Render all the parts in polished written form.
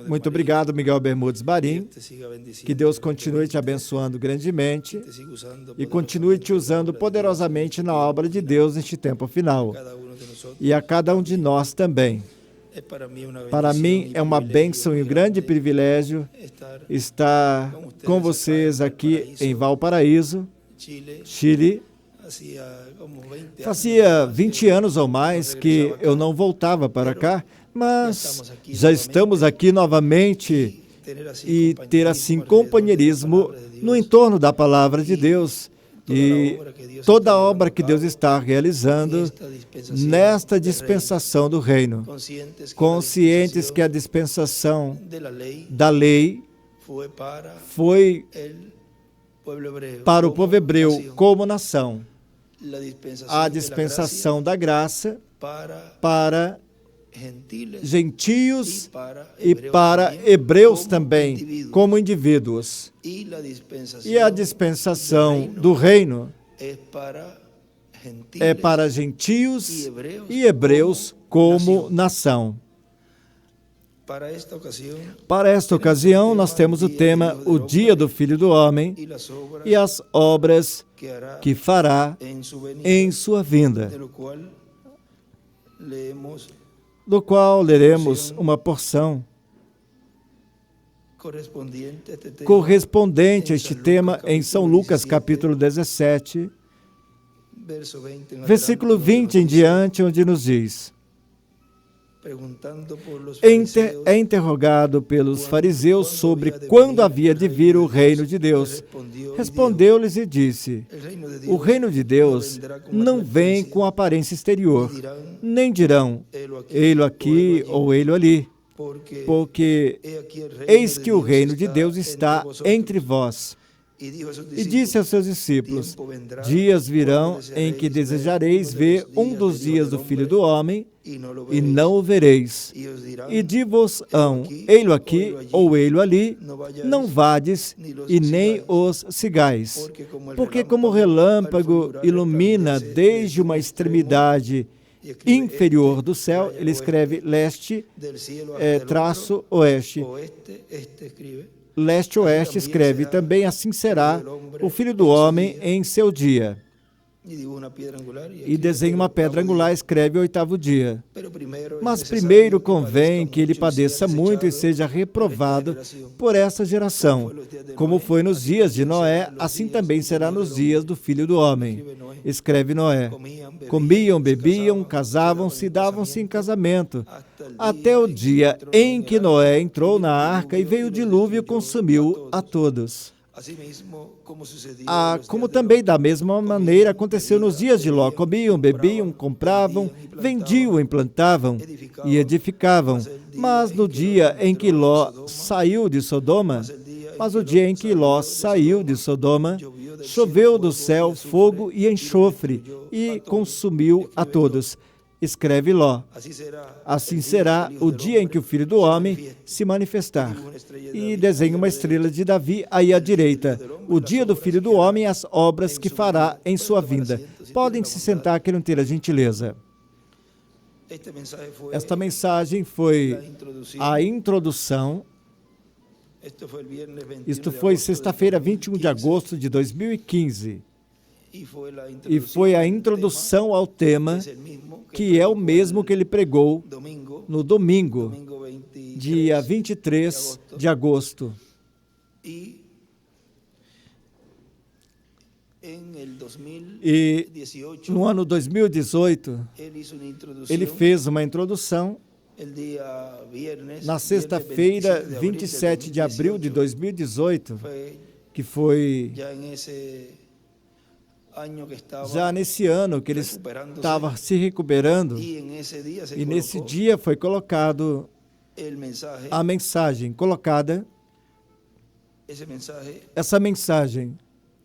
Muito obrigado, Miguel Bermudes Barim. Que Deus continue te abençoando grandemente e continue te usando poderosamente na obra de Deus neste tempo final. E a cada um de nós também. Para mim é uma bênção e um grande privilégio estar com vocês aqui em Valparaíso, Chile. Fazia 20 anos ou mais que eu não voltava para cá, mas já estamos aqui novamente e ter assim companheirismo no entorno da Palavra de Deus e toda a obra que Deus está realizando nesta dispensação do reino, conscientes que a dispensação da lei foi para o povo hebreu como nação, a dispensação da graça para gentios e para hebreus também, como indivíduos. E a dispensação do reino é para gentios e hebreus como nação. Para esta ocasião, nós temos o tema O Dia do Filho do Homem e as obras que fará em sua vinda, do qual leremos uma porção correspondente a este tema em São Lucas, capítulo 17, versículo 20 em diante, onde nos diz: é interrogado pelos fariseus sobre quando havia de vir o reino de Deus. Respondeu-lhes e disse: o reino de Deus não vem com aparência exterior, nem dirão, ei-lo aqui ou ei-lo ali, porque eis que o reino de Deus está entre vós. E disse aos seus discípulos: dias virão em que desejareis ver um dos dias do Filho do Homem, e não o vereis. E di-vos-ão, ei-lo aqui ou ei-lo ali, não vades e nem os sigais. Porque como o relâmpago ilumina desde uma extremidade inferior do céu, ele escreve leste, traço oeste. Leste-oeste escreve também, assim será o Filho do Homem em seu dia. E desenha uma pedra angular, escreve o oitavo dia. Mas primeiro convém que ele padeça muito e seja reprovado por essa geração. Como foi nos dias de Noé, assim também será nos dias do Filho do Homem. Escreve Noé. Comiam, bebiam, casavam-se e davam-se em casamento, até o dia em que Noé entrou na arca e veio o dilúvio e consumiu a todos. Como também da mesma maneira aconteceu nos dias de Ló. Comiam, bebiam, compravam, vendiam, implantavam e edificavam. Mas no dia em que Ló saiu de Sodoma, choveu do céu fogo e enxofre e consumiu a todos. Escreve Ló. Assim será o dia em que o Filho do Homem se manifestar. E desenha uma estrela de Davi aí à direita. O dia do Filho do Homem e as obras que fará em sua vinda. Podem se sentar, queiram ter a gentileza. Esta mensagem foi a introdução. Isto foi sexta-feira, 21 de agosto de 2015. E foi a introdução ao tema, que é o mesmo que ele pregou no domingo, dia 23 de agosto. E no ano 2018, ele fez uma introdução. Na sexta-feira, 27 de abril de 2018, que foi já nesse ano que ele estava se recuperando, e nesse dia foi colocado a mensagem, essa mensagem,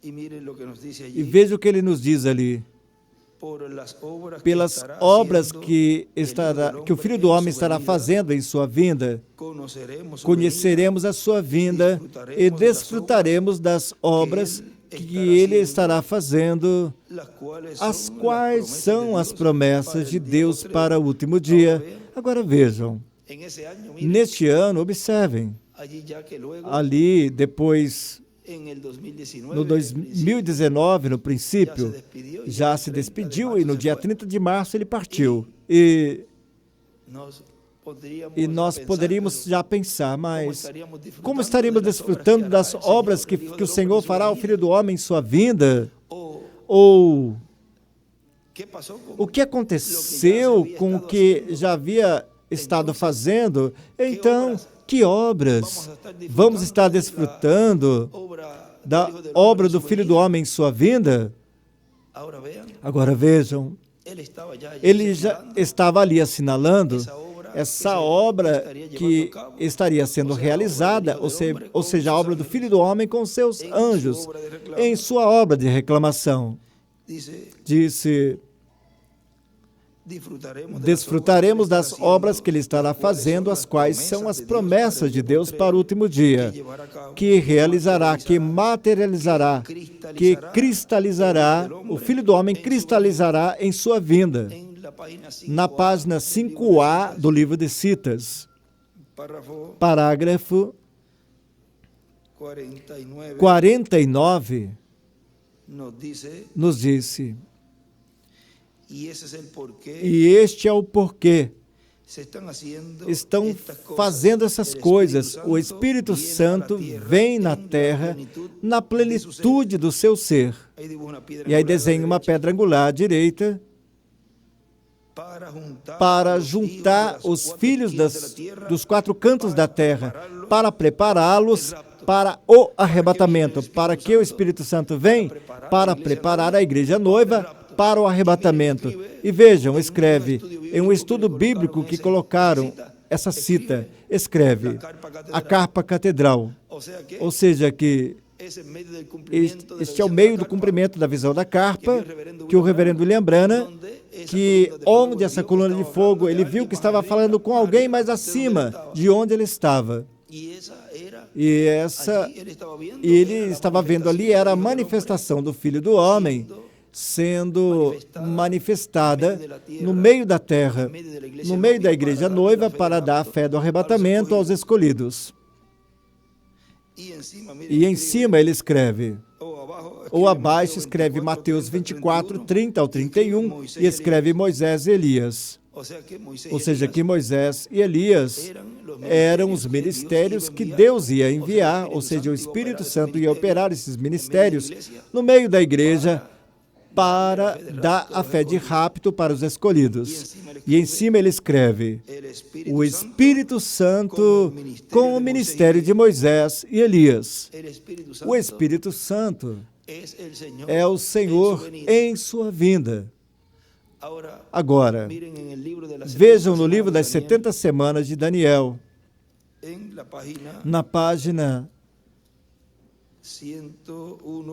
e veja o que ele nos diz ali: pelas obras que o Filho do Homem estará fazendo em sua vinda, conheceremos a sua vinda e desfrutaremos das obras que ele estará fazendo, as quais são as promessas de Deus para o último dia. Agora vejam, Neste ano, observem, ali depois, no 2019, no princípio, já se despediu e no dia 30 de março ele partiu. E nós poderíamos já pensar, mas como estaríamos desfrutando das obras que o Senhor fará ao Filho do Homem em sua vinda? Ou o que aconteceu com o que já havia estado fazendo? Então, que obras vamos estar desfrutando da obra do Filho do Homem em sua vinda? Agora vejam, ele já estava ali assinalando essa obra que estaria sendo realizada, ou seja, a obra do Filho do Homem com seus anjos, em sua obra de reclamação. Disse: desfrutaremos das obras que ele estará fazendo, as quais são as promessas de Deus para o último dia, que realizará, que materializará, que cristalizará, o Filho do Homem cristalizará em sua vinda. Na página 5A do livro de Citas, parágrafo 49, nos disse: e este é o porquê estão fazendo essas coisas. O Espírito Santo vem na terra na plenitude do seu ser. E aí desenha uma pedra angular à direita para juntar os filhos dos quatro cantos da terra, para prepará-los para o arrebatamento. Para que o Espírito Santo vem? Para preparar a igreja noiva para o arrebatamento. E vejam, escreve, em um estudo bíblico que colocaram essa cita, escreve, a carpa catedral. Ou seja, que este é o meio do cumprimento da visão da carpa, que o reverendo William Branham, que onde essa coluna de fogo, ele viu que estava falando com alguém mais acima de onde ele estava. E ele estava vendo ali, era a manifestação do Filho do Homem, sendo manifestada no meio da terra, no meio da igreja noiva, para dar a fé do arrebatamento aos escolhidos. E em cima ele escreve, ou abaixo escreve Mateus 24, 30 ao 31, e escreve Moisés e Elias. Ou seja, que Moisés e Elias eram os ministérios que Deus ia enviar, ou seja, o Espírito Santo ia operar esses ministérios no meio da igreja, para dar a fé de rapto para os escolhidos. E em cima ele escreve, o Espírito Santo com o ministério de Moisés e Elias. O Espírito Santo é o Senhor em sua vinda. Agora, vejam no livro das 70 semanas de Daniel, na página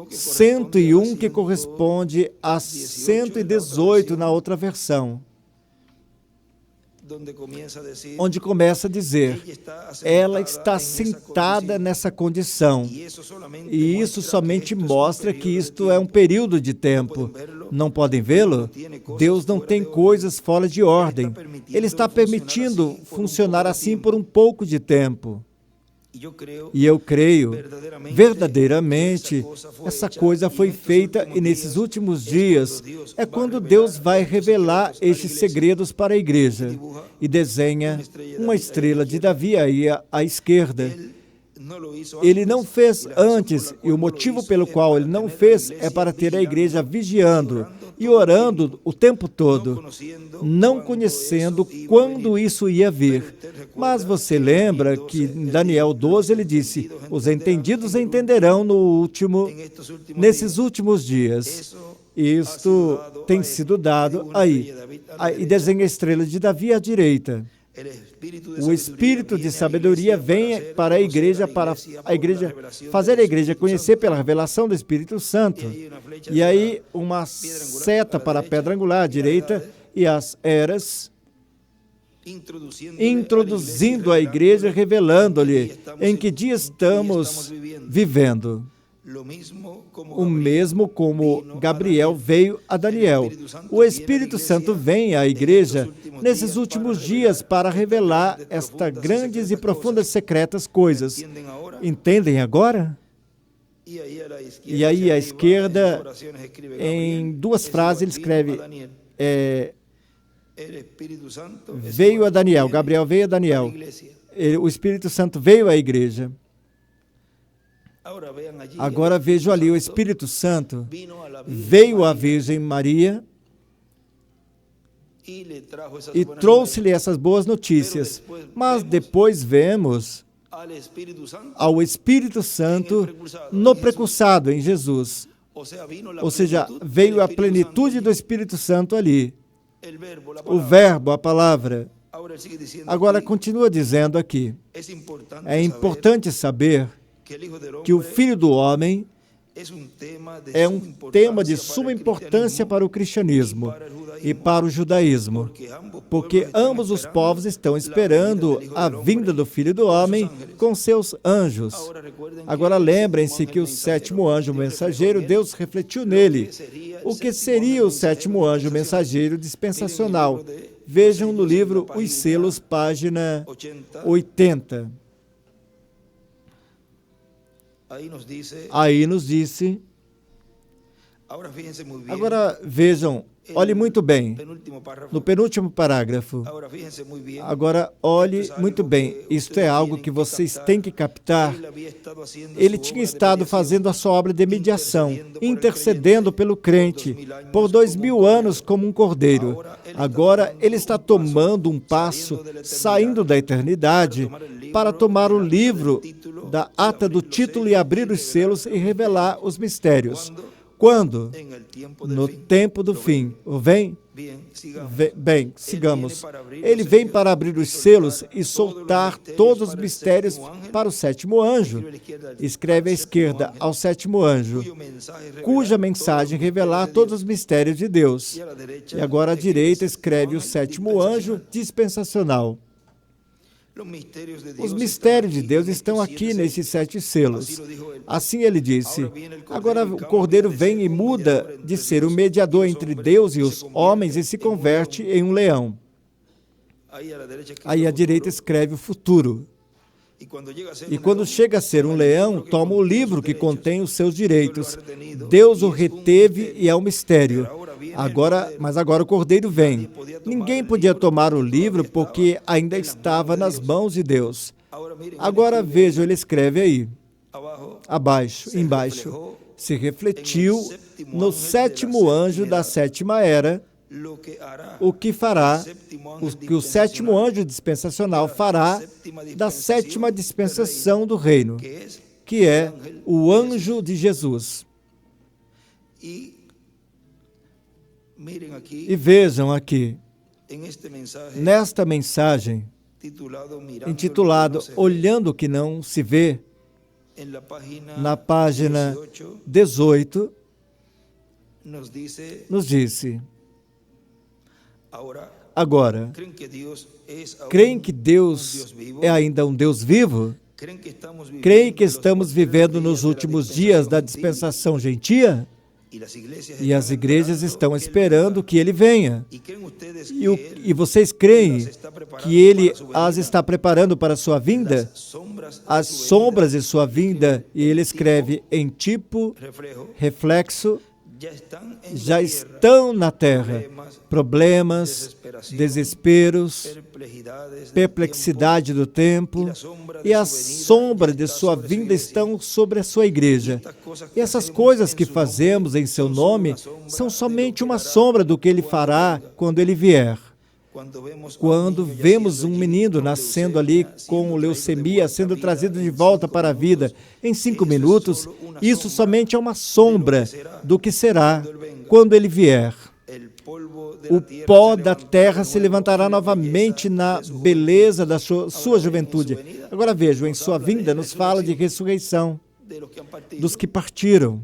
101, que corresponde a 118 na outra versão, onde começa a dizer, ela está sentada nessa condição, e isso somente mostra que isto é um período de tempo. Não podem vê-lo? Deus não tem coisas fora de ordem. Ele está permitindo funcionar assim por um pouco de tempo. E eu creio, verdadeiramente, essa coisa foi feita e nesses últimos dias é quando Deus vai revelar estes segredos para a igreja e desenha uma estrela de Davi aí à esquerda. Ele não fez antes, e o motivo pelo qual ele não fez é para ter a igreja vigiando e orando o tempo todo, não conhecendo quando isso ia vir. Mas você lembra que em Daniel 12 ele disse, os entendidos entenderão nesses últimos dias. Isto tem sido dado aí. E desenha a estrela de Davi à direita. O Espírito de sabedoria vem para a igreja fazer a igreja conhecer pela revelação do Espírito Santo. E aí uma seta para a pedra angular à direita e as eras, introduzindo a igreja, revelando-lhe em que dia estamos vivendo. O mesmo como Gabriel veio a Daniel. O Espírito Santo vem à igreja nesses últimos dias para revelar estas grandes e profundas secretas coisas. Entendem agora? E aí à esquerda, em duas frases, ele escreve, veio a Daniel, Gabriel veio a Daniel. O Espírito Santo veio à igreja. Agora vejo ali, o Espírito Santo veio à Virgem Maria e trouxe-lhe essas boas notícias. Mas depois vemos ao Espírito Santo no precursado, em Jesus. Ou seja, veio a plenitude do Espírito Santo ali. O verbo, a palavra. Agora continua dizendo aqui, é importante saber que o Filho do Homem é um tema de suma importância para o cristianismo e para o judaísmo, porque ambos os povos estão esperando a vinda do Filho do Homem com seus anjos. Agora lembrem-se que o sétimo anjo mensageiro, Deus refletiu nele. O que seria o sétimo anjo mensageiro dispensacional? Vejam no livro Os Selos, página 80. Aí nos disse, agora vejam, olhe muito bem, no penúltimo parágrafo, agora olhe muito bem, isto é algo que vocês têm que captar. Ele tinha estado fazendo a sua obra de mediação, intercedendo pelo crente, por 2000 anos como um cordeiro. Agora ele está tomando um passo, saindo da eternidade, para tomar o livro da ata do título e abrir os selos e revelar os mistérios. Quando? No tempo do fim. Vem? Bem, sigamos. Ele vem para abrir os selos e soltar todos os mistérios para o sétimo anjo. Escreve à esquerda, ao sétimo anjo, cuja mensagem revelar todos os mistérios de Deus. E agora à direita escreve o sétimo anjo dispensacional. Os mistérios de Deus estão aqui nesses 7 selos. Assim ele disse, agora o Cordeiro vem e muda de ser o mediador entre Deus e os homens e se converte em um leão. Aí à direita escreve o futuro. E quando chega a ser um leão, toma o livro que contém os seus direitos. Deus o reteve e é um mistério. Mas agora o Cordeiro vem. Ninguém podia tomar o livro porque ainda estava nas mãos de Deus. Agora vejam, ele escreve aí, embaixo, se refletiu no sétimo anjo da sétima era, o que fará, o que o sétimo anjo dispensacional fará da sétima dispensação do reino, que é o anjo de Jesus. E vejam aqui, nesta mensagem, intitulado Olhando o que não se vê, na página 18, nos disse, agora, creem que Deus é ainda um Deus vivo? Creem que estamos vivendo nos últimos dias da dispensação gentia? E as igrejas estão esperando que Ele venha. E vocês creem que Ele as está preparando para a sua vinda? As sombras de sua vinda, e ele escreve em tipo, reflexo, já estão na terra. Problemas, desesperos, perplexidade do tempo, e as sombras de sua vinda estão sobre a sua igreja. E essas coisas que fazemos em seu nome são somente uma sombra do que ele fará quando ele vier. Quando vemos um menino nascendo ali com leucemia, sendo trazido de volta para a vida em 5 minutos, isso somente é uma sombra do que será quando ele vier. O pó da terra se levantará novamente na beleza da sua juventude. Agora vejam, em sua vinda nos fala de ressurreição dos que partiram.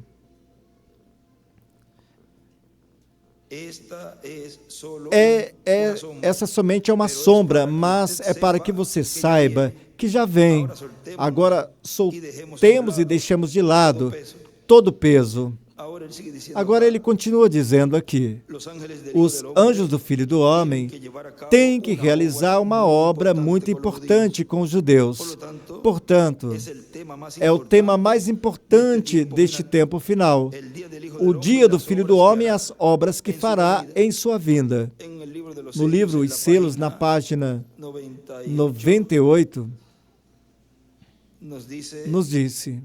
Essa somente é uma sombra, mas é para que você saiba que já vem. Agora soltemos e deixemos de lado todo peso. Agora ele continua dizendo aqui, os anjos do Filho do Homem têm que realizar uma obra muito importante com os judeus. Portanto, é o tema mais importante deste tempo final. O dia do Filho do Homem e as obras que fará em sua vinda. No livro Os Selos, na página 98, nos disse...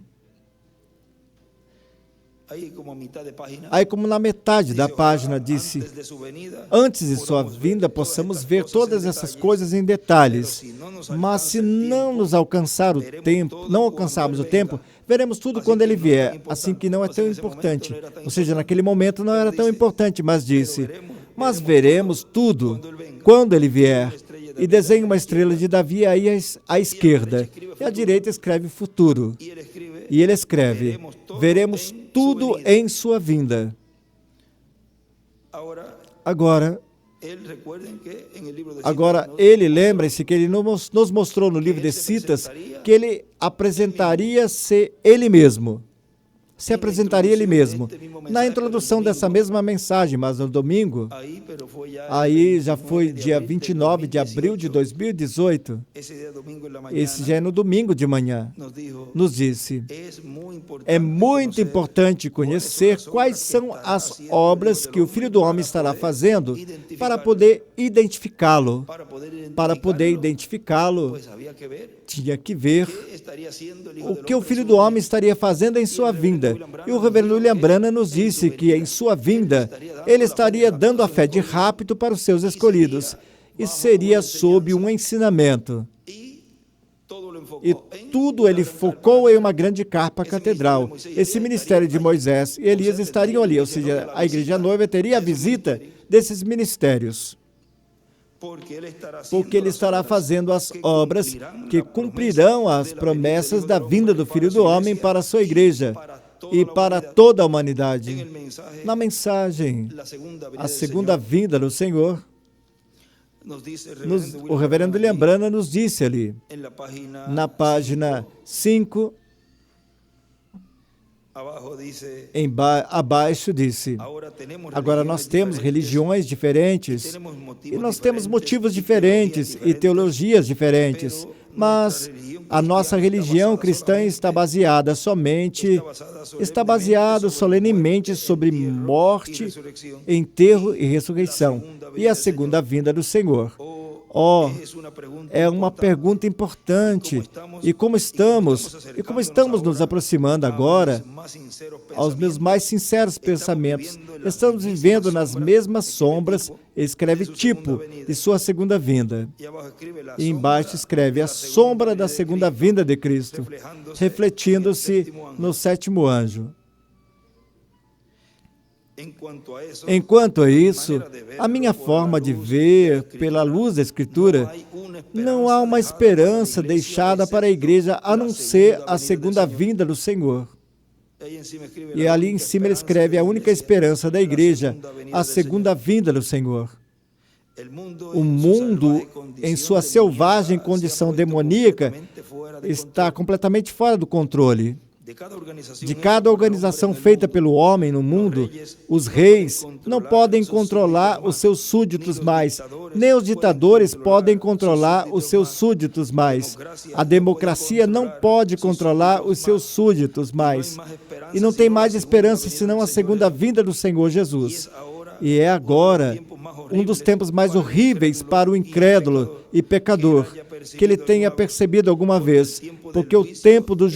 Aí, como na metade da página, disse, antes de sua vinda, possamos ver todas essas coisas em detalhes. Mas se não nos alcançar o tempo, não alcançarmos o tempo, veremos tudo quando ele vier, assim que não é tão importante. Ou seja, naquele momento não era tão importante, mas disse, mas veremos tudo quando ele vier. E desenha uma estrela de Davi aí à esquerda, e à direita escreve futuro. E ele escreve, veremos tudo em sua vinda. Agora, ele lembra-se que ele nos mostrou no livro de Citas que ele apresentaria-se ele mesmo. Se apresentaria ele mesmo. Na introdução dessa mesma mensagem, mas no domingo, aí já foi dia 29 de abril de 2018, esse já é no domingo de manhã, nos disse, é muito importante conhecer quais são as obras que o Filho do Homem estará fazendo para poder identificá-lo. Para poder identificá-lo, tinha que ver o que o Filho do Homem estaria fazendo em sua vinda. E o reverendo William Branham nos disse que em sua vinda, ele estaria dando a fé de rápido para os seus escolhidos. E seria sob um ensinamento. E tudo ele focou em uma grande carpa catedral. Esse ministério de Moisés e Elias estariam ali, ou seja, a igreja noiva teria a visita desses ministérios. Porque ele estará fazendo as obras que cumprirão as promessas da vinda do Filho do Homem para a sua igreja e para toda a humanidade. Na mensagem, a segunda vinda do Senhor, o reverendo William Branham nos disse ali, na página 5, abaixo disse, agora nós temos religiões diferentes, e nós temos motivos diferentes e teologias diferentes, mas a nossa religião cristã está baseada solenemente sobre morte, enterro e ressurreição, e a segunda vinda do Senhor. É uma pergunta importante. E como estamos nos aproximando agora aos meus mais sinceros pensamentos, estamos vivendo nas mesmas sombras, escreve tipo de sua segunda vinda. E embaixo escreve a sombra da segunda vinda de Cristo, refletindo-se no sétimo anjo. Enquanto a isso, a minha forma de ver, pela luz da Escritura, não há uma esperança deixada para a igreja a não ser a segunda vinda do Senhor. E ali em cima ele escreve a única esperança da igreja, a segunda vinda do Senhor. O mundo, em sua selvagem condição demoníaca, está completamente fora do controle. De cada organização feita pelo homem no mundo, os reis não podem controlar os seus súditos mais, nem os ditadores podem controlar os seus súditos mais. A democracia não pode controlar os seus súditos mais. E não tem mais esperança senão a segunda vinda do Senhor Jesus. E é agora um dos tempos mais horríveis para o incrédulo e pecador que ele tenha percebido alguma vez, porque o tempo de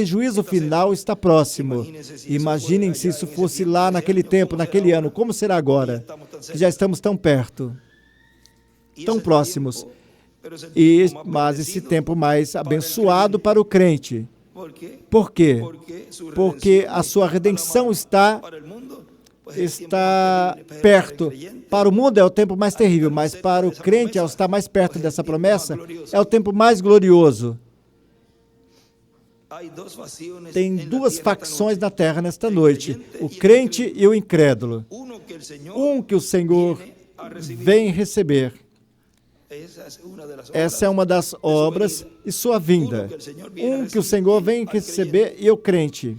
juízo final está próximo. Imaginem se isso fosse lá naquele tempo, naquele ano, como será agora? Que já estamos tão perto, tão próximos. Mas esse tempo mais abençoado para o crente. Por quê? Porque a sua redenção está perto. Para o mundo é o tempo mais terrível, mas para o crente, ao estar mais perto dessa promessa, é o tempo mais glorioso. Tem duas facções na terra nesta noite, o crente e o incrédulo. Um que o Senhor vem receber. Essa é uma das obras e sua vinda. Um que o Senhor vem receber e o crente.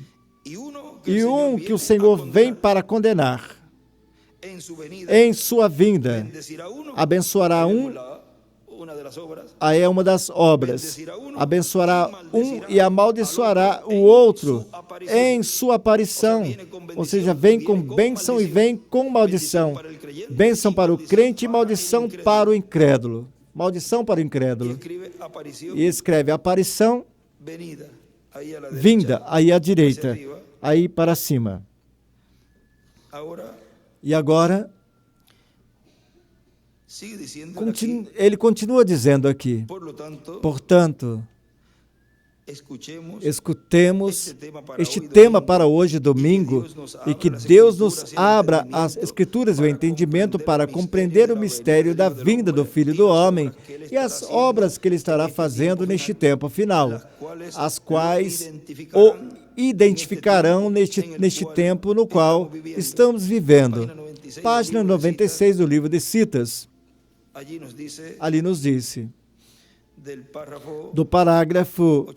e um que o Senhor vem para condenar. Em sua vinda, abençoará um, aí é uma das obras, abençoará um e amaldiçoará o outro em sua aparição, ou seja, vem com bênção e vem com maldição, bênção para o crente e maldição para o incrédulo, maldição para o incrédulo, e escreve aparição, vinda, aí à direita, aí para cima. E agora, ele continua dizendo aqui, portanto, escutemos este tema para hoje, domingo, e que Deus nos abra as Escrituras e o entendimento para compreender o mistério da vinda do Filho do Homem e as obras que Ele estará fazendo neste tempo final, as quais o identificarão neste tempo no qual estamos vivendo. Página 96 do livro de Citas. Ali nos disse, do parágrafo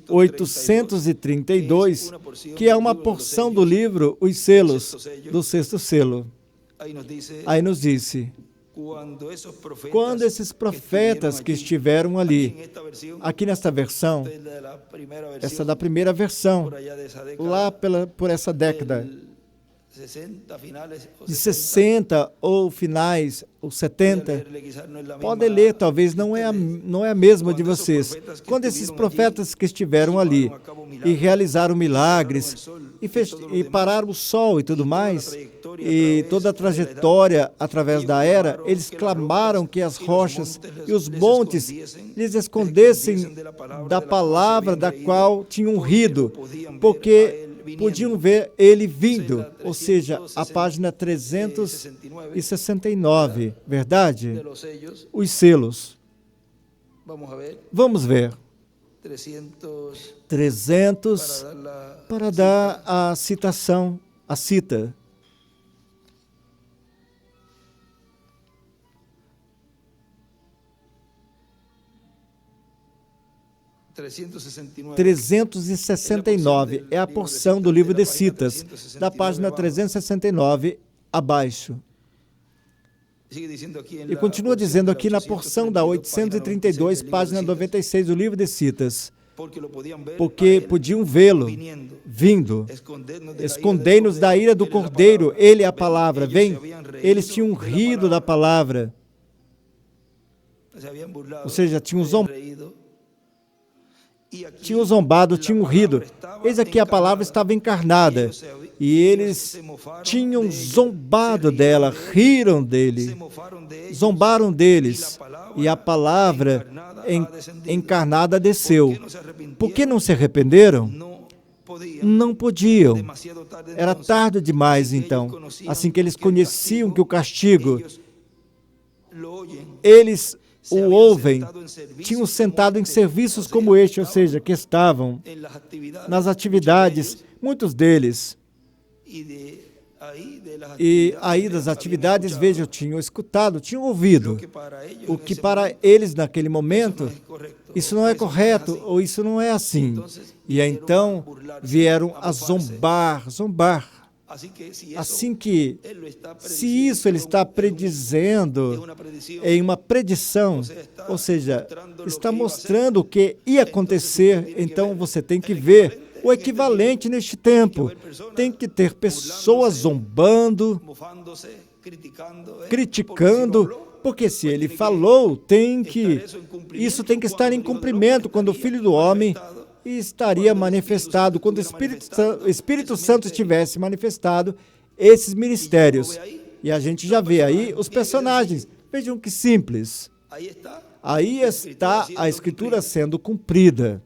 832, que é uma porção do livro Os Selos, do sexto selo. Aí nos disse, quando esses profetas que estiveram ali, aqui nesta versão, essa da primeira versão, lá por essa década, de 60 ou finais, ou 70, podem ler, talvez não é a mesma de vocês. Quando esses profetas que estiveram ali e realizaram milagres, e pararam o sol e tudo mais, e toda a trajetória através da era, eles clamaram que as rochas e os montes lhes escondessem da palavra da qual tinham rido, porque podiam ver ele vindo, ou seja, a página 369, verdade? Os selos. Vamos ver. 300, para dar a citação, a cita. $369. 369 é a porção do livro de Citas, da página 369 abaixo. E continua dizendo aqui na porção da 832, página 96 do livro de Citas, porque podiam vê-lo vindo, escondei-nos da ira do Cordeiro, ele é a palavra, vem, eles tinham rido da palavra, ou seja, tinham zombado, tinham rido. Eis aqui a palavra estava encarnada, e eles tinham zombado dela, riram dele, zombaram deles, e a palavra encarnada desceu. Por que não se arrependeram? Não podiam. Era tarde demais, então. Assim que eles conheciam que o castigo, eles o ouvem, tinham sentado em serviços como este, ou seja, que estavam nas atividades, muitos deles. E aí das atividades, vejam, tinham escutado, tinham ouvido, o que para eles naquele momento, isso não é correto, ou isso não é assim. E então vieram a zombar. Assim que, se isso ele está predizendo em uma predição, ou seja, está mostrando o que ia acontecer, então você tem que ver o equivalente neste tempo. Tem que ter pessoas zombando, criticando, porque se ele falou, isso tem que estar em cumprimento quando o Filho do Homem estaria manifestado, quando o Espírito Santo estivesse manifestado, esses ministérios. E a gente já vê aí os personagens. Vejam que simples. Aí está a Escritura sendo cumprida.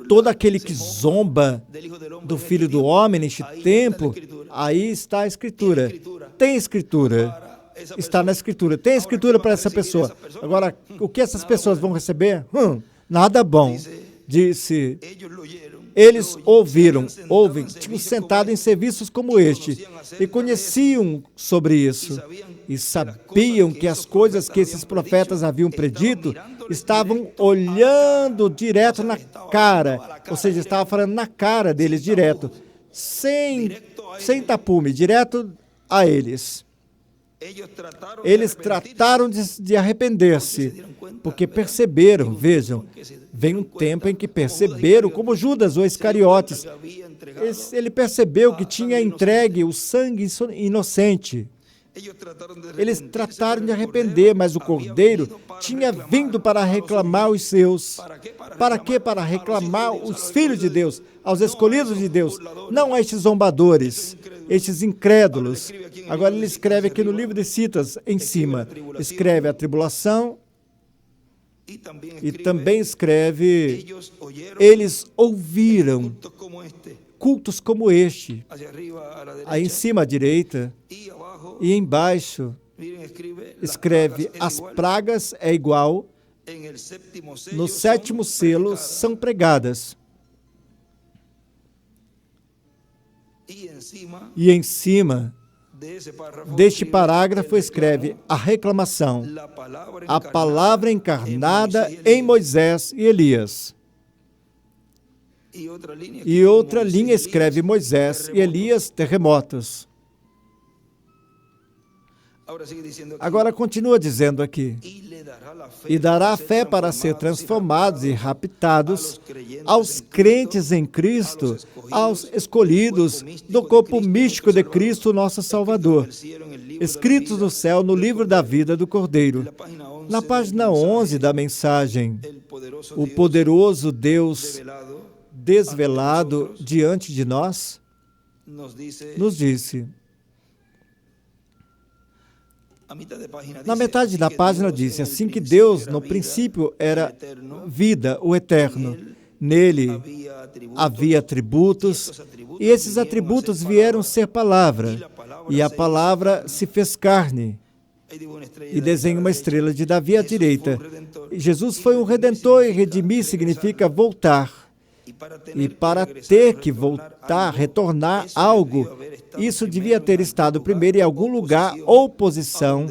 Todo aquele que zomba do Filho do Homem neste tempo, aí está a Escritura. Tem Escritura. Está na Escritura. Tem Escritura para essa pessoa. Agora, o que essas pessoas vão receber? Nada bom, disse. Eles ouvem, tinham sentado em serviços como este, e conheciam sobre isso, e sabiam que as coisas que esses profetas haviam predito estavam olhando direto na cara, ou seja, estava falando na cara deles direto, sem tapume, direto a eles. Eles trataram de arrepender-se, porque perceberam, vejam, vem um tempo em que perceberam, como Judas ou Iscariotes, ele percebeu que tinha entregue o sangue inocente. Eles trataram de arrepender, mas o Cordeiro tinha vindo para reclamar os seus. Para quê? Para reclamar os filhos de Deus, aos escolhidos de Deus, não a estes zombadores, estes incrédulos. Agora ele escreve aqui no livro de Citas, em cima, escreve a tribulação e também escreve, eles ouviram cultos como este, aí em cima à direita, e embaixo escreve, as pragas é igual, no sétimo selo são pregadas. E em cima deste parágrafo escreve a reclamação, a palavra encarnada em Moisés e Elias. E outra linha escreve Moisés e Elias, terremotos. Agora continua dizendo aqui, e dará fé para ser transformados e raptados aos crentes em Cristo, aos escolhidos do corpo místico de Cristo, nosso Salvador, escritos no céu no livro da vida do Cordeiro. Na página 11 da mensagem, o poderoso Deus desvelado diante de nós, nos disse, na metade da página disse, assim que Deus no princípio era vida, o eterno, nele havia atributos, e esses atributos vieram ser palavra, e a palavra se fez carne, e desenha uma estrela de Davi à direita. Jesus foi um redentor, e redimir significa voltar. E para ter que voltar, retornar algo, isso devia ter estado primeiro em algum lugar ou posição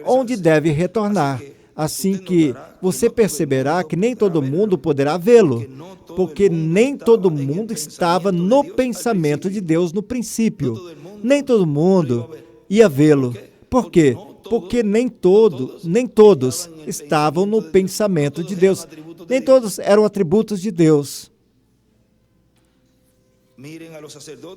onde deve retornar. Assim que você perceberá que nem todo mundo poderá vê-lo, porque nem todo mundo estava no pensamento de Deus no princípio. Nem todo mundo ia vê-lo. Por quê? Porque nem todos estavam no pensamento de Deus. Nem todos eram atributos de Deus.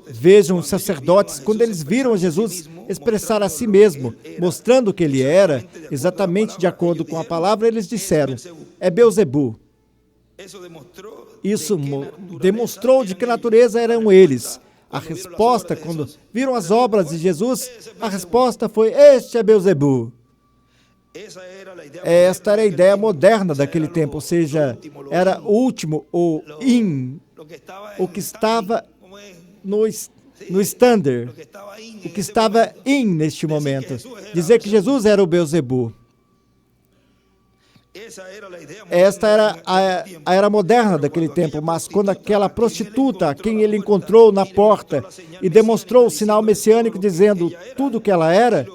Vejam os sacerdotes, quando eles viram Jesus expressar a si mesmo, mostrando que ele era, exatamente de acordo com a palavra, eles disseram, é Beelzebu. Isso demonstrou de que natureza eram eles. A resposta, quando viram as obras de Jesus, a resposta foi, este é Beelzebu. Esta era a ideia moderna daquele tempo, ou seja, era o último, o que estava no standard, o que estava neste momento. Dizer que Jesus era o Beelzebu. Esta era a era moderna daquele tempo, mas quando aquela prostituta, a quem ele encontrou na porta e demonstrou o sinal messiânico dizendo tudo o que ela era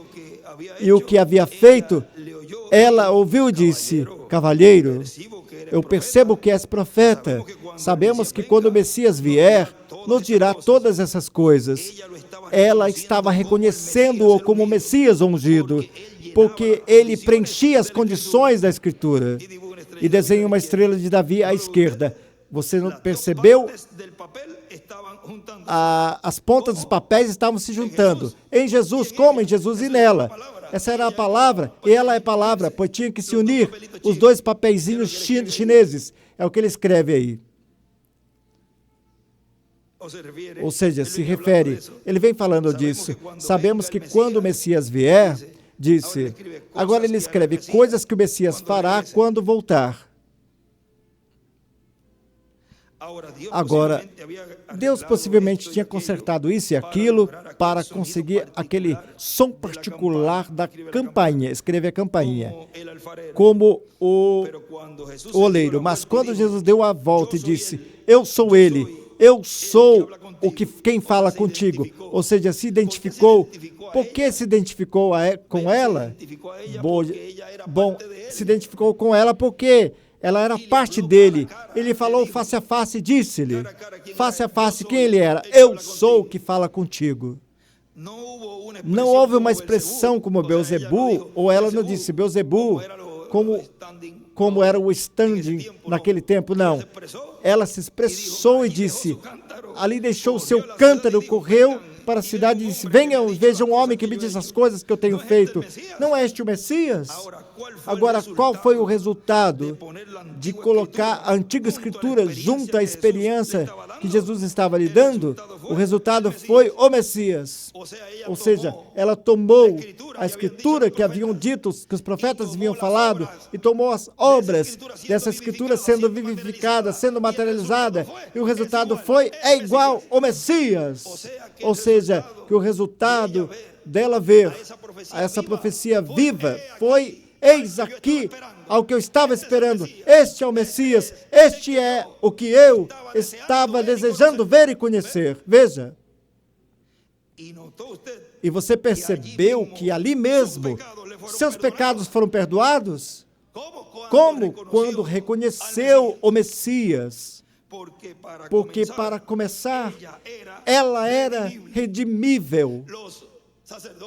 e o que havia feito, ela ouviu e disse, cavalheiro, eu percebo que és profeta. Sabemos que quando o Messias vier, nos dirá todas essas coisas. Ela estava reconhecendo-o como Messias ungido, porque ele preenchia as condições da Escritura. E desenha uma estrela de Davi à esquerda. Você não percebeu? As pontas dos papéis estavam se juntando. Em Jesus, como em Jesus e nela. Essa era a palavra, e ela é palavra, pois tinha que se unir os dois papeizinhos chineses. É o que ele escreve aí. Ou seja, se refere, ele vem falando disso. Sabemos que quando o Messias vier, disse, agora ele escreve coisas que o Messias fará quando voltar. Agora, Deus possivelmente tinha consertado isso e aquilo para conseguir aquele som particular da campainha, escreve a campainha, como o oleiro. Mas quando Jesus deu a volta e disse, eu sou ele, eu sou quem fala contigo. Ou seja, se identificou. Por que se identificou com ela? Bom, se identificou com ela porque ela era parte dele. Ele falou face a face, disse-lhe, face a face, quem ele era? Eu sou o que fala contigo. Não houve uma expressão como Beelzebu, ou ela não disse Beelzebu, como era o standing naquele tempo, não. Ela se expressou e disse, ali deixou o seu cântaro, correu para a cidade e disse, venham, vejam um homem que me diz as coisas que eu tenho feito. Não é este o Messias? Agora, qual foi o resultado de colocar a antiga escritura junto à experiência que Jesus estava lhe dando? O resultado foi o Messias. Ou seja, ela tomou a escritura que haviam dito, que os profetas haviam falado, e tomou as obras dessa escritura sendo vivificada, sendo materializada, e o resultado é igual ao Messias. Ou seja, que o resultado dela ver essa profecia viva foi, eis aqui ao que eu estava esperando, este é o Messias, este é o que eu estava desejando ver e conhecer. Veja. E você percebeu que ali mesmo seus pecados foram perdoados? Como? Quando reconheceu o Messias. Porque, para começar, ela era redimível.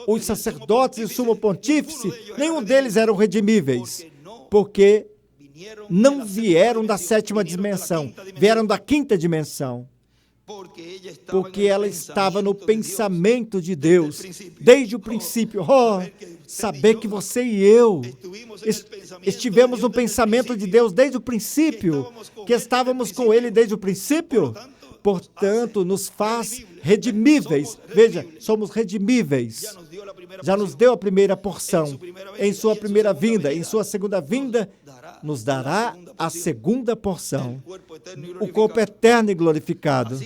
Os sacerdotes e o sumo pontífice, nenhum deles eram redimíveis, porque não vieram da 7ª dimensão, vieram da 5ª dimensão. Porque ela estava no pensamento de Deus, desde o princípio. Saber que você e eu estivemos no pensamento de Deus desde o princípio, que estávamos com Ele desde o princípio, portanto, nos faz redimíveis. Veja, somos redimíveis. Já nos deu a primeira porção. Em sua primeira vinda, em sua segunda vinda, nos dará a segunda porção, o corpo eterno e glorificado.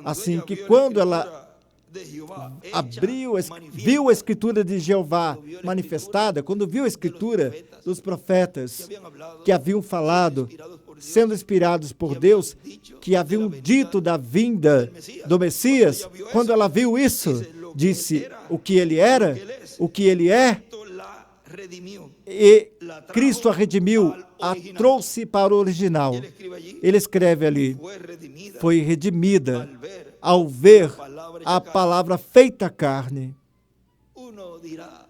Assim que quando ela viu a escritura de Jeová manifestada, quando viu a escritura dos profetas que haviam falado, sendo inspirados por Deus, que haviam dito da vinda do Messias, quando ela viu isso, disse o que ele era, o que ele é, e Cristo a redimiu, a trouxe para o original. Ele escreve ali, foi redimida ao ver a palavra feita carne.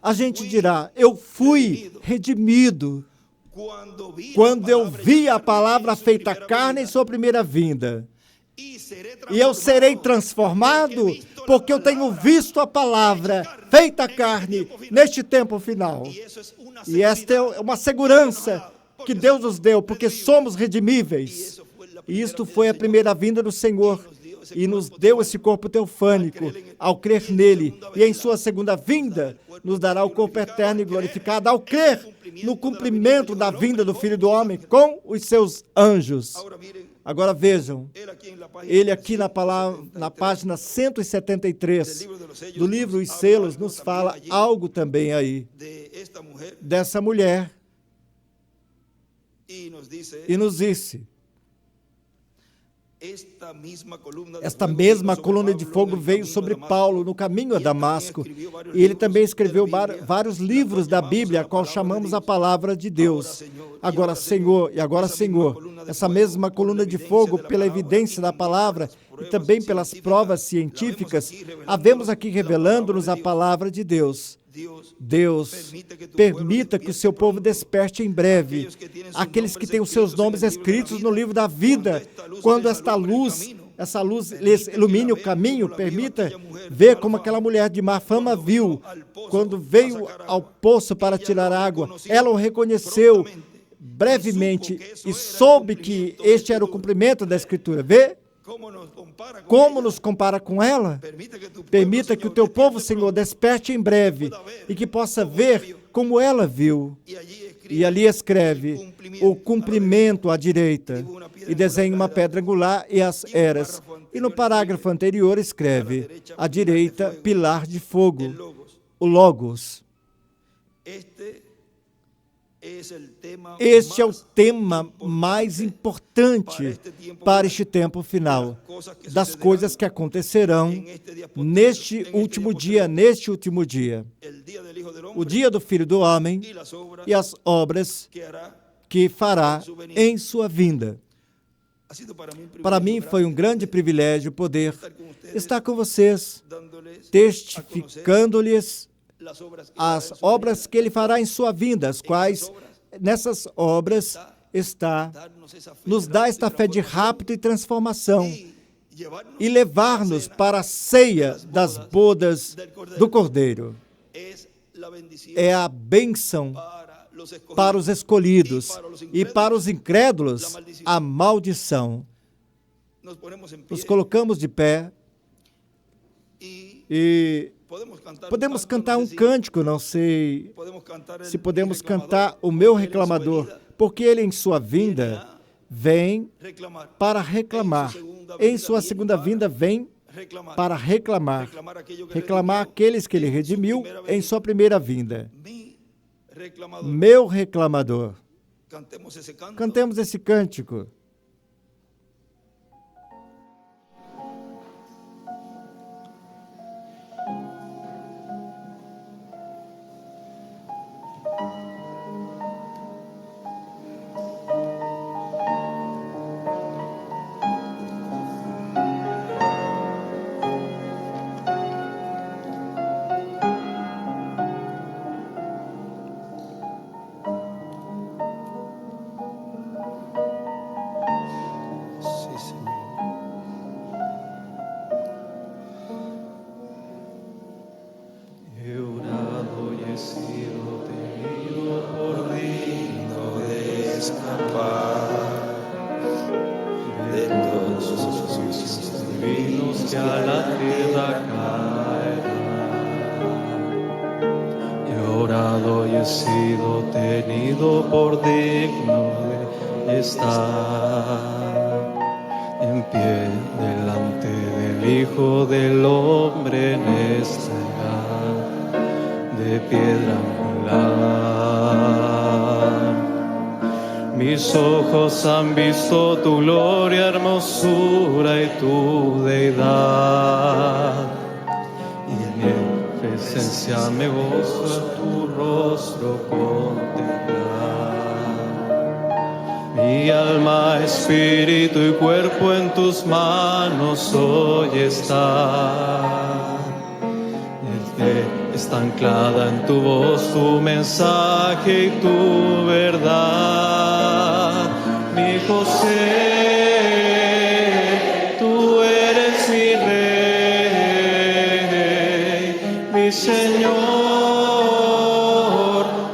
A gente dirá, eu fui redimido quando eu vi a palavra feita carne em sua primeira vinda. E eu serei transformado porque eu tenho visto a palavra feita carne neste tempo final. E esta é uma segurança que Deus nos deu, porque somos redimíveis. E isto foi a primeira vinda do Senhor. E nos deu esse corpo teofânico ao crer nele. E em sua segunda vinda, nos dará o corpo eterno e glorificado ao crer no cumprimento da vinda do Filho do Homem com os seus anjos. Agora vejam, ele aqui na página 173 do livro Os Selos nos fala algo também aí, dessa mulher. E nos disse, esta mesma coluna de fogo veio sobre Paulo no caminho a Damasco, e ele também escreveu vários livros da Bíblia, a qual chamamos a palavra de Deus. Agora, Senhor, essa mesma coluna de fogo, pela evidência da palavra e também pelas provas científicas, havemos aqui revelando-nos a palavra de Deus. Deus, permita que o seu povo desperte em breve, aqueles que têm os seus nomes escritos no livro da vida, quando essa luz lhes ilumine o caminho, permita ver como aquela mulher de má fama viu, quando veio ao poço para tirar água, ela o reconheceu brevemente e soube que este era o cumprimento da Escritura. Vê? Como nos compara com ela? Permita que o teu povo, Senhor, desperte em breve e que possa ver como ela viu. E ali escreve o cumprimento à direita e desenha uma pedra angular e as eras. E no parágrafo anterior escreve à direita, pilar de fogo, o Logos. Este é o tema mais importante para este tempo final, das coisas que acontecerão neste último dia, o dia do Filho do Homem e as obras que fará em sua vinda. Para mim foi um grande privilégio poder estar com vocês, testificando-lhes as obras que Ele fará em sua vinda, as quais, nessas obras, nos dá esta fé de rapto e transformação e levar-nos para a ceia das bodas do Cordeiro. É a bênção para os escolhidos e para os incrédulos, a maldição. Nos colocamos de pé e podemos cantar um cântico, não sei se podemos cantar o meu reclamador, porque ele em sua vinda vem para reclamar. Em sua segunda vinda vem para reclamar aqueles que ele redimiu em sua primeira vinda. Meu reclamador. Cantemos esse cântico. Mis ojos han visto tu gloria, hermosura y tu deidad. Y en mi presencia me gozo tu rostro contemplar. Mi alma, espíritu y cuerpo en tus manos hoy está. Mi fe está anclada en tu voz, tu mensaje y tu verdad. Mi José, tú eres mi rey, mi Señor,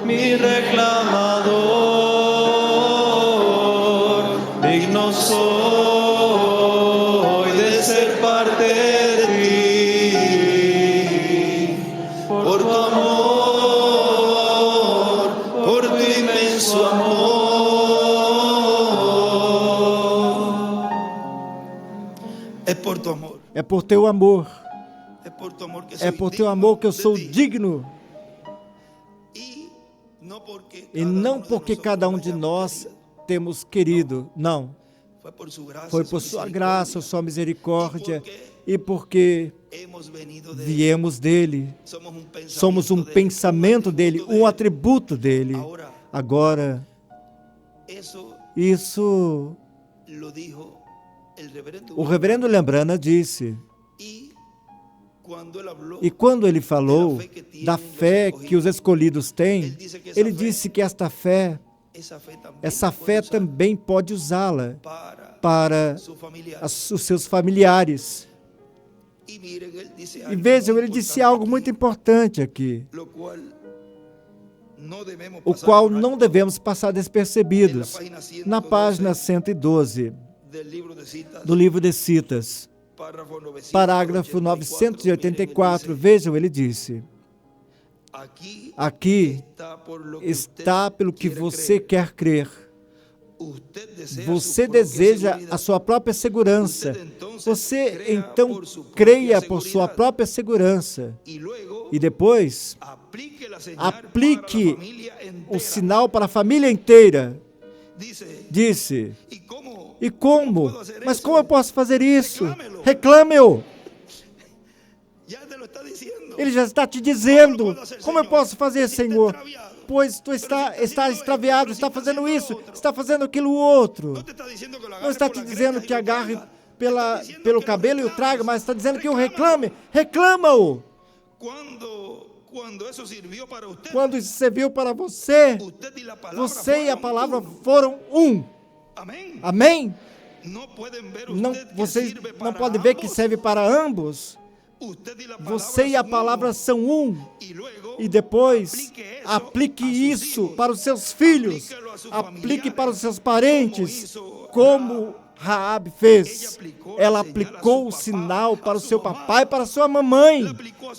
mi reclamador. Digno soy de ser parte de ti, por tu amor, por tu inmenso amor. É por teu amor. É por teu amor que eu sou digno. E não porque cada um de nós temos querido, não. Foi por sua graça, sua misericórdia e porque viemos dele. Somos um pensamento dele, um atributo dele. Agora, isso o reverendo Lembrana disse. E quando ele falou da fé que os escolhidos têm, ele disse que essa fé também pode usá-la para os seus familiares. E vejam, ele disse algo muito importante aqui, o qual não devemos passar despercebidos. Na página 112 do livro de Citas, parágrafo 984, vejam, ele disse: aqui está pelo que você quer crer. Você deseja a sua própria segurança. Você, então, creia por sua própria segurança. E depois, aplique la señal aplique para la familia o entera. sinal para a família inteira. Dice, Disse, ¿y cómo? e como? Mas como eu posso fazer isso? Reclame-lo. Reclame-o. Ya te lo está diciendo. Ele já está te dizendo, como eu posso fazer, Senhor? Pois tu está extraviado, está fazendo isso, está fazendo aquilo outro. No te está diciendo que lo Não agarre está por te la dizendo cresta que y lo agarre traiga. pelo cabelo e o traga, mas está dizendo que o reclame. Reclama-o. Cuando eso sirvió para usted, Quando isso serviu para você, usted y la palabra você e a fueron palavra uno. foram um. Amén. Amém? No pueden ver Não, usted que vocês sirve não para podem ver que ambos. serve para ambos. Usted y la palabra Você e a son palavra uno. são um. Y luego, E depois, aplique aplique a sus isso hijos. para os seus filhos. Aplíquelo a sus Aplique familiares, para os seus como parentes, hizo como Raabe fez. Ela aplicou o sinal para o seu papai e para a sua mamãe.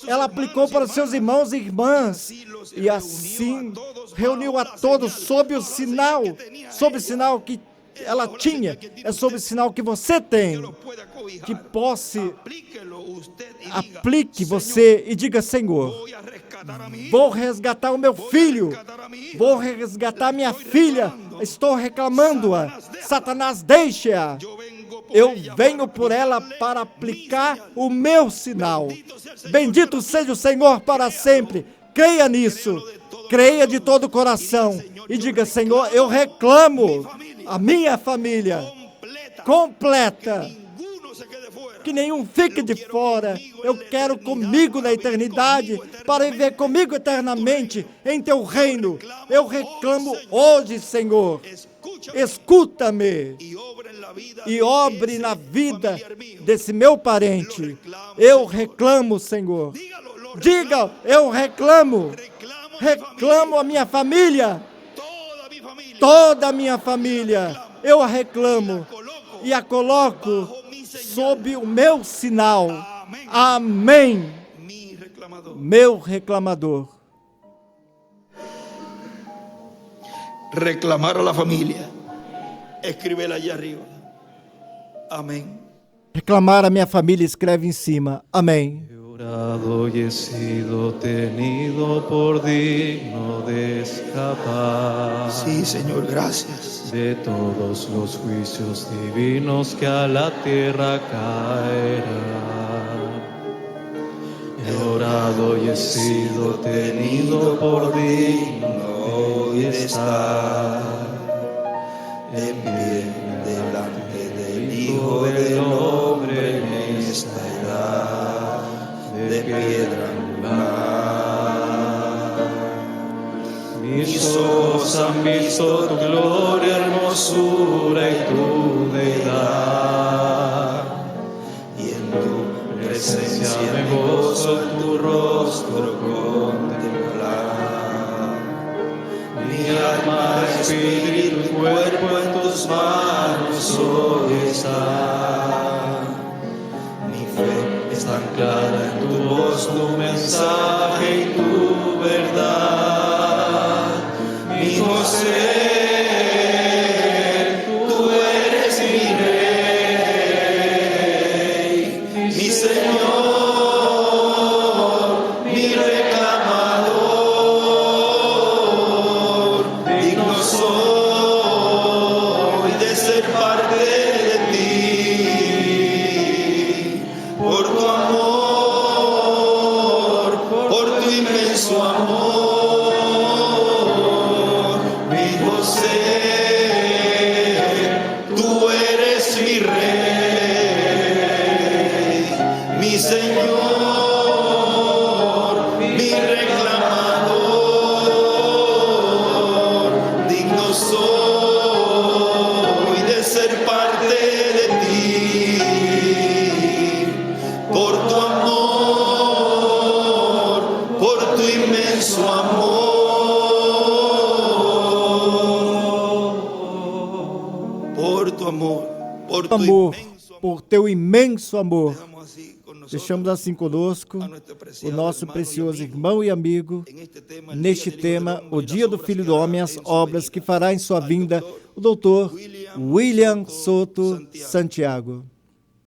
Ela aplicou para os seus irmãos e irmãs. E assim reuniu a todos sob o sinal que ela tinha. É sob o sinal que você tem. los pueda cobijar. Que possa, Aplíquelo usted y diga, aplique Señor, você e diga, Senhor, voy a rescatar a mi hijo, vou resgatar o meu voy a filho. rescatar a mi hija. Vou resgatar minha filha. Estou reclamando-a. Satanás, deixa-a. Yo vengo por Eu ella venho para por ela aplicarle para mi aplicar señal. o meu sinal. Bendito sea el Señor Bendito para seja o siempre. Senhor para sempre. Creia nisso. Creia de todo o coração. E diga, Senhor, eu reclamo a minha família completa. Ninguno se quede fuera. Que nenhum fique de fora. Eu quero comigo na eternidade, para viver comigo eternamente em teu reino. Eu reclamo hoje, Senhor. Escucha Escuta-me y obra en la vida e de obre ese na vida familiar mío. desse meu parente. Eu reclamo, Senhor. Dígalo, lo Diga, eu reclamo. reclamo, Reclamo a minha família. toda mi familia. Toda a minha família. Eu a reclamo Coloco e a coloco bajo mi señal. sob o meu sinal. Amén. Amém. Mi reclamador. Meu reclamador. Reclamar a la familia. Escríbela allá arriba. Amén. Reclamar a minha família, escreve em cima. Amém. He orado y he sido tenido por digno de escapar Sí, Señor, gracias. de todos los juicios divinos que a la tierra caerán. He orado y he sido tenido por digno de estar En pie delante del Hijo del Hombre en esta edad de piedra angular. Mis ojos han visto tu gloria, hermosura y tu deidad. Y en tu Presencia me gozo en tu rostro contemplar. Mi alma, espíritu y cuerpo en tus manos hoy está. Mi fe Es tan clara en tu voz, tu mensaje y tu verdad. Mi José, tú eres mi rey, mi Señor, mi reclamador. Digno soy de ser parte de ti, por tu amor, por tu inmenso amor, mi José, tú eres mi rey, mi Señor, mi reclamador, digno soy de ser parte de ti, por tu amor, por tu inmenso amor, por tu amor, por tu Amor, inmenso amor. por teu imenso amor. Dejamos así con nosotros Deixamos assim conosco a nuestro o preciado nosso hermano y precioso amigo irmão e amigo en este tema, el neste Día del Hijo del tema, Hombre o y las dia do obras Filho que do hará Homem, en as su obras venida. que fará em sua Al vinda, doctor o doutor William William Soto Soto Santiago.